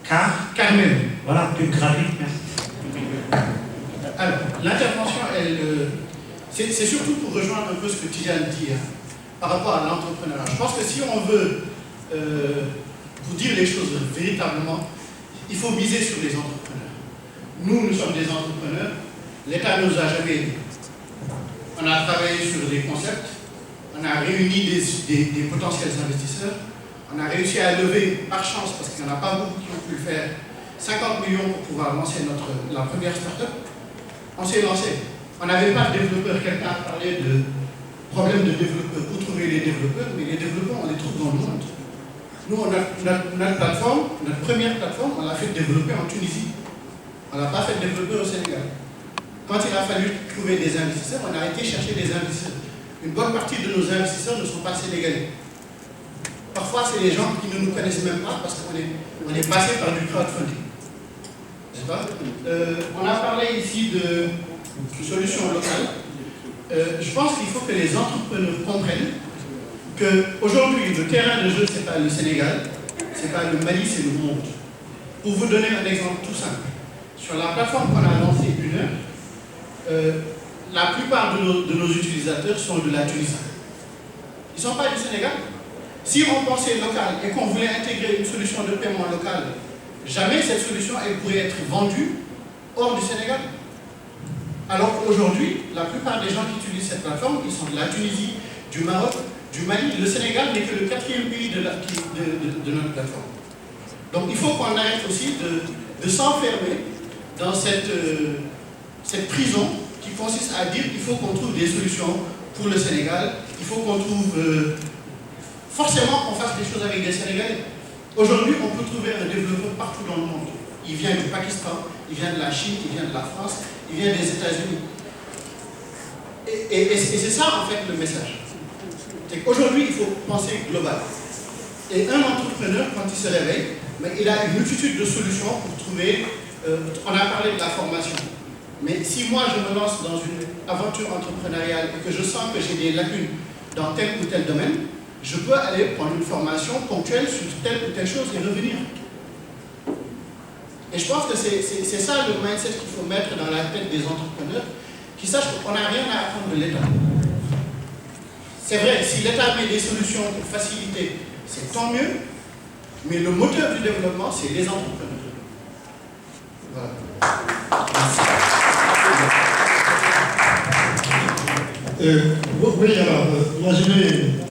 Carmen. Voilà, plus graphique, merci. Alors, l'intervention, c'est surtout pour rejoindre un peu ce que Tidjane dit par rapport à l'entrepreneuriat. Je pense que si on veut vous dire les choses véritablement, il faut miser sur les entrepreneurs. Nous sommes des entrepreneurs, l'État ne nous a jamais aidés. On a travaillé sur des concepts, on a réuni des potentiels investisseurs, on a réussi à lever, par chance, parce qu'il n'y en a pas beaucoup qui ont pu le faire, 50 millions pour pouvoir lancer la première start-up. On s'est lancé. On n'avait pas de développeurs. Quelqu'un a parlé de problème de développeurs. Vous trouvez les développeurs, mais les développeurs, on les trouve dans le monde. Nous, notre plateforme, notre première plateforme, on l'a fait développer en Tunisie. On ne l'a pas fait développer au Sénégal. Quand il a fallu trouver des investisseurs, on a été chercher des investisseurs. Une bonne partie de nos investisseurs ne sont pas sénégalais. Parfois, c'est les gens qui ne nous connaissent même pas parce qu'on est passé par du crowdfunding. On a parlé ici de solutions locales. Je pense qu'il faut que les entrepreneurs comprennent qu'aujourd'hui, le terrain de jeu, ce n'est pas le Sénégal, ce n'est pas le Mali, c'est le monde. Pour vous donner un exemple tout simple, sur la plateforme qu'on a lancée une heure, la plupart de nos utilisateurs sont de la Tunisie. Ils ne sont pas du Sénégal. Si on pensait local et qu'on voulait intégrer une solution de paiement locale, jamais cette solution elle pourrait être vendue hors du Sénégal. Alors qu'aujourd'hui, la plupart des gens qui utilisent cette plateforme, ils sont de la Tunisie, du Maroc, du Mali. Le Sénégal n'est que le 4e pays de notre plateforme. Donc il faut qu'on arrête aussi de s'enfermer dans cette prison qui consiste à dire qu'il faut qu'on trouve des solutions pour le Sénégal, il faut qu'on trouve... forcément qu'on fasse des choses avec des Sénégalais. Aujourd'hui, on peut trouver un développeur partout dans le monde. Il vient du Pakistan, il vient de la Chine, il vient de la France, il vient des États-Unis. Et c'est ça, en fait, le message. C'est qu'aujourd'hui, il faut penser global. Et un entrepreneur, quand il se réveille, il a une multitude de solutions pour trouver... on a parlé de la formation. Mais si moi, je me lance dans une aventure entrepreneuriale et que je sens que j'ai des lacunes dans tel ou tel domaine, je peux aller prendre une formation ponctuelle sur telle ou telle chose et revenir. Et je pense que c'est ça le mindset qu'il faut mettre dans la tête des entrepreneurs, qui sachent qu'on n'a rien à attendre de l'État. C'est vrai, si l'État met des solutions pour faciliter, c'est tant mieux, mais le moteur du développement, c'est les entrepreneurs. Voilà. Oui, alors, imaginez